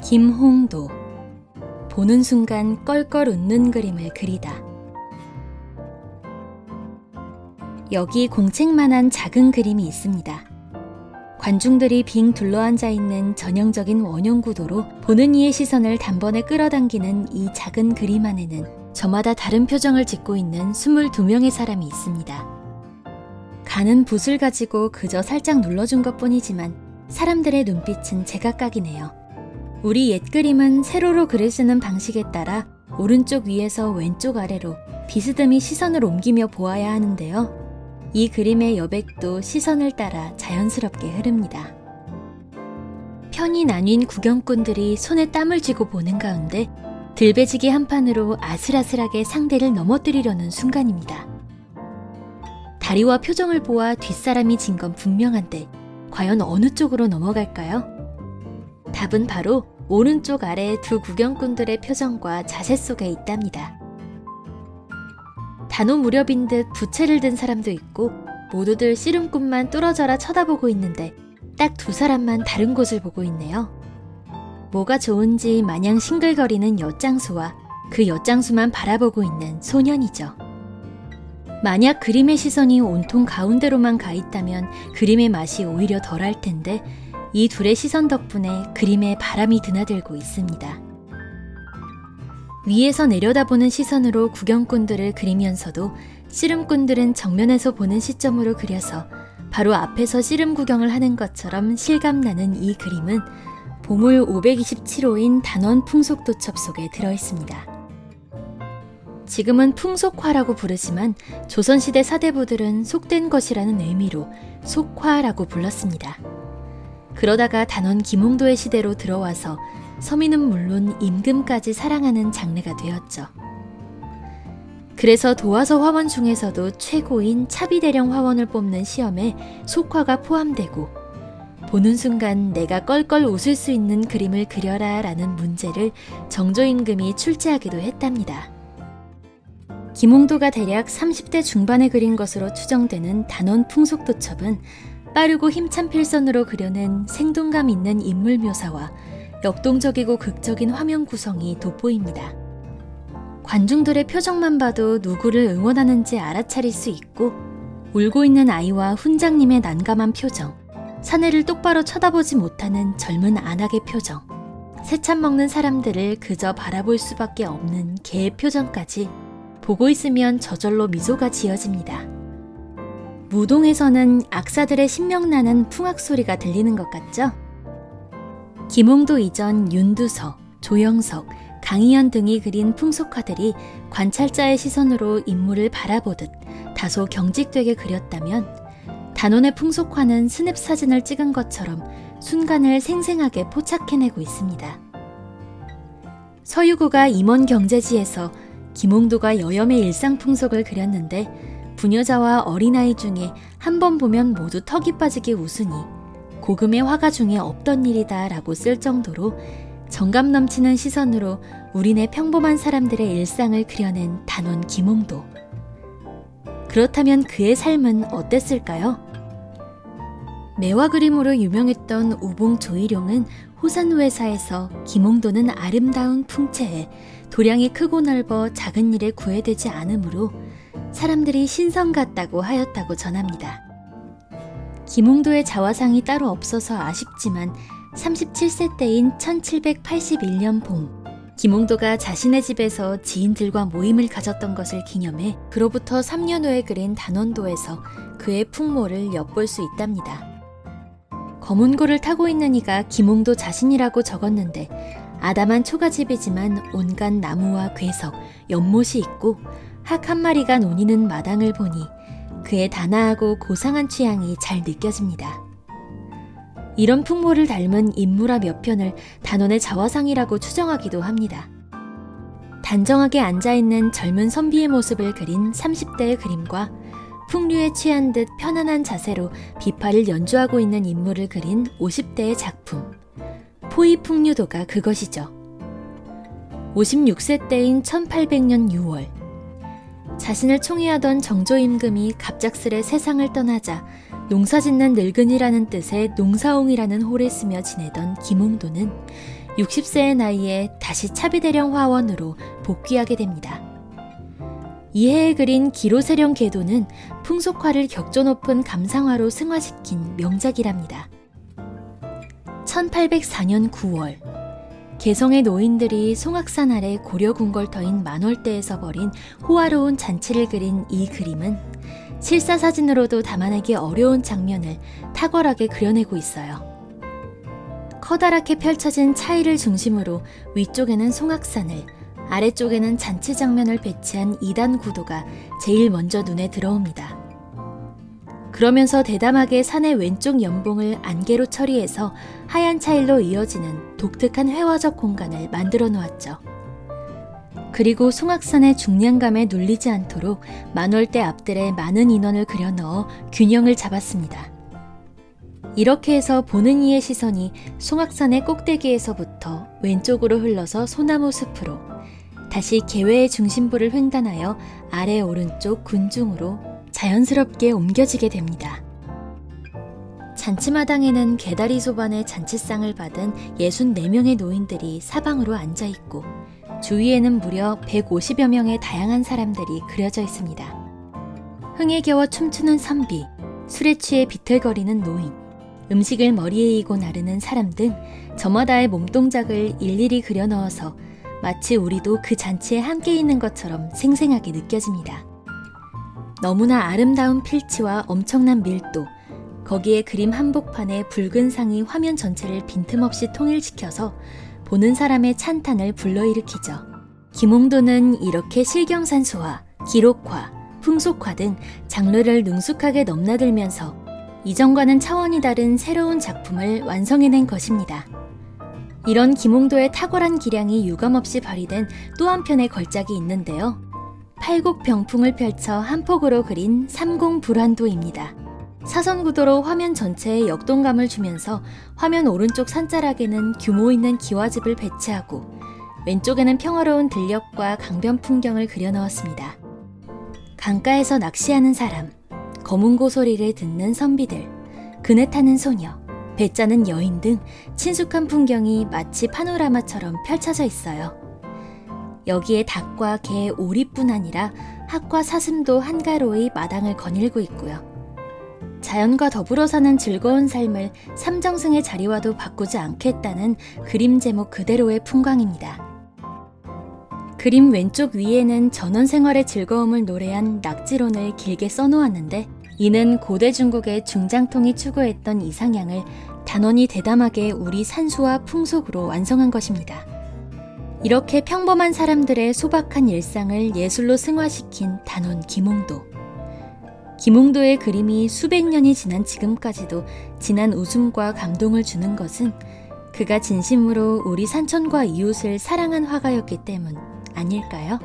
김홍도. 보는 순간 껄껄 웃는 그림을 그리다. 여기 공책만한 작은 그림이 있습니다. 관중들이 빙 둘러앉아 있는 전형적인 원형 구도로 보는 이의 시선을 단번에 끌어당기는 이 작은 그림 안에는 저마다 다른 표정을 짓고 있는 22명의 사람이 있습니다. 가는 붓을 가지고 그저 살짝 눌러준 것뿐이지만 사람들의 눈빛은 제각각이네요. 우리 옛 그림은 세로로 글을 쓰는 방식에 따라 오른쪽 위에서 왼쪽 아래로 비스듬히 시선을 옮기며 보아야 하는데요. 이 그림의 여백도 시선을 따라 자연스럽게 흐릅니다. 편이 나뉜 구경꾼들이 손에 땀을 쥐고 보는 가운데 들배지기 한 판으로 아슬아슬하게 상대를 넘어뜨리려는 순간입니다. 다리와 표정을 보아 뒷사람이 진 건 분명한데 과연 어느 쪽으로 넘어갈까요? 답은 바로 오른쪽 아래 두 구경꾼들의 표정과 자세 속에 있답니다. 단오 무렵인 듯 부채를 든 사람도 있고 모두들 씨름꾼만 뚫어져라 쳐다보고 있는데 딱 두 사람만 다른 곳을 보고 있네요. 뭐가 좋은지 마냥 싱글거리는 엿장수와 그 엿장수만 바라보고 있는 소년이죠. 만약 그림의 시선이 온통 가운데로만 가 있다면 그림의 맛이 오히려 덜할 텐데 이 둘의 시선 덕분에 그림에 바람이 드나들고 있습니다. 위에서 내려다보는 시선으로 구경꾼들을 그리면서도 씨름꾼들은 정면에서 보는 시점으로 그려서 바로 앞에서 씨름 구경을 하는 것처럼 실감나는 이 그림은 보물 527호인 단원 풍속도첩 속에 들어있습니다. 지금은 풍속화라고 부르지만 조선시대 사대부들은 속된 것이라는 의미로 속화라고 불렀습니다. 그러다가 단원 김홍도의 시대로 들어와서 서민은 물론 임금까지 사랑하는 장르가 되었죠. 그래서 도화서 화원 중에서도 최고인 차비대령 화원을 뽑는 시험에 속화가 포함되고 보는 순간 내가 껄껄 웃을 수 있는 그림을 그려라 라는 문제를 정조임금이 출제하기도 했답니다. 김홍도가 대략 30대 중반에 그린 것으로 추정되는 단원 풍속도첩은 빠르고 힘찬 필선으로 그려낸 생동감 있는 인물 묘사와 역동적이고 극적인 화면 구성이 돋보입니다. 관중들의 표정만 봐도 누구를 응원하는지 알아차릴 수 있고 울고 있는 아이와 훈장님의 난감한 표정, 사내를 똑바로 쳐다보지 못하는 젊은 안악의 표정, 새참 먹는 사람들을 그저 바라볼 수밖에 없는 개의 표정까지 보고 있으면 저절로 미소가 지어집니다. 무동에서는 악사들의 신명나는 풍악 소리가 들리는 것 같죠? 김홍도 이전 윤두서, 조영석, 강희연 등이 그린 풍속화들이 관찰자의 시선으로 인물을 바라보듯 다소 경직되게 그렸다면 단원의 풍속화는 스냅 사진을 찍은 것처럼 순간을 생생하게 포착해내고 있습니다. 서유구가 임원 경제지에서 김홍도가 여염의 일상 풍속을 그렸는데 부녀자와 어린아이 중에 한 번 보면 모두 턱이 빠지게 웃으니 고금의 화가 중에 없던 일이다 라고 쓸 정도로 정감 넘치는 시선으로 우리네 평범한 사람들의 일상을 그려낸 단원 김홍도. 그렇다면 그의 삶은 어땠을까요? 매화 그림으로 유명했던 우봉 조일용은 호산우회사에서 김홍도는 아름다운 풍채에 도량이 크고 넓어 작은 일에 구애되지 않으므로 사람들이 신성 같다고 하였다고 전합니다. 김홍도의 자화상이 따로 없어서 아쉽지만 37세 때인 1781년 봄, 김홍도가 자신의 집에서 지인들과 모임을 가졌던 것을 기념해 그로부터 3년 후에 그린 단원도에서 그의 풍모를 엿볼 수 있답니다. 검은고를 타고 있는 이가 김홍도 자신이라고 적었는데 아담한 초가집이지만 온갖 나무와 괴석, 연못이 있고 학 한 마리가 노니는 마당을 보니 그의 단아하고 고상한 취향이 잘 느껴집니다. 이런 풍모를 닮은 인물화 몇 편을 단원의 자화상이라고 추정하기도 합니다. 단정하게 앉아있는 젊은 선비의 모습을 그린 30대의 그림과 풍류에 취한 듯 편안한 자세로 비파를 연주하고 있는 인물을 그린 50대의 작품, 포이풍류도가 그것이죠. 56세 때인 1800년 6월, 자신을 총애하던 정조임금이 갑작스레 세상을 떠나자 농사짓는 늙은이라는 뜻의 농사옹이라는 호를 쓰며 지내던 김홍도는 60세의 나이에 다시 차비대령 화원으로 복귀하게 됩니다. 이해에 그린 기로세령 계도는 풍속화를 격조 높은 감상화로 승화시킨 명작이랍니다. 1804년 9월, 개성의 노인들이 송악산 아래 고려 궁궐터인 만월대에서 벌인 호화로운 잔치를 그린 이 그림은 실사사진으로도 담아내기 어려운 장면을 탁월하게 그려내고 있어요. 커다랗게 펼쳐진 차이를 중심으로 위쪽에는 송악산을, 아래쪽에는 잔치 장면을 배치한 2단 구도가 제일 먼저 눈에 들어옵니다. 그러면서 대담하게 산의 왼쪽 연봉을 안개로 처리해서 하얀 차일로 이어지는 독특한 회화적 공간을 만들어 놓았죠. 그리고 송악산의 중량감에 눌리지 않도록 만월대 앞들에 많은 인원을 그려 넣어 균형을 잡았습니다. 이렇게 해서 보는 이의 시선이 송악산의 꼭대기에서부터 왼쪽으로 흘러서 소나무 숲으로, 다시 계회의 중심부를 횡단하여 아래 오른쪽 군중으로 자연스럽게 옮겨지게 됩니다. 잔치마당에는 개다리 소반의 잔치상을 받은 64명의 노인들이 사방으로 앉아있고 주위에는 무려 150여 명의 다양한 사람들이 그려져 있습니다. 흥에 겨워 춤추는 선비, 술에 취해 비틀거리는 노인, 음식을 머리에 이고 나르는 사람 등 저마다의 몸동작을 일일이 그려 넣어서 마치 우리도 그 잔치에 함께 있는 것처럼 생생하게 느껴집니다. 너무나 아름다운 필치와 엄청난 밀도, 거기에 그림 한복판에 붉은 상이 화면 전체를 빈틈없이 통일시켜서 보는 사람의 찬탄을 불러일으키죠. 김홍도는 이렇게 실경산수화, 기록화, 풍속화 등 장르를 능숙하게 넘나들면서 이전과는 차원이 다른 새로운 작품을 완성해낸 것입니다. 이런 김홍도의 탁월한 기량이 유감없이 발휘된 또 한편의 걸작이 있는데요. 팔곡병풍을 펼쳐 한 폭으로 그린 삼공불환도입니다. 사선구도로 화면 전체에 역동감을 주면서 화면 오른쪽 산자락에는 규모 있는 기와집을 배치하고 왼쪽에는 평화로운 들녘과 강변 풍경을 그려 넣었습니다. 강가에서 낚시하는 사람, 검은 고소리를 듣는 선비들, 그네 타는 소녀, 배 짜는 여인 등 친숙한 풍경이 마치 파노라마처럼 펼쳐져 있어요. 여기에 닭과 개, 오리뿐 아니라 학과 사슴도 한가로이 마당을 거닐고 있고요. 자연과 더불어 사는 즐거운 삶을 삼정승의 자리와도 바꾸지 않겠다는 그림 제목 그대로의 풍광입니다. 그림 왼쪽 위에는 전원 생활의 즐거움을 노래한 낙지론을 길게 써놓았는데, 이는 고대 중국의 중장통이 추구했던 이상향을 단원이 대담하게 우리 산수와 풍속으로 완성한 것입니다. 이렇게 평범한 사람들의 소박한 일상을 예술로 승화시킨 단원 김홍도. 김홍도의 그림이 수백 년이 지난 지금까지도 진한 웃음과 감동을 주는 것은 그가 진심으로 우리 산천과 이웃을 사랑한 화가였기 때문 아닐까요?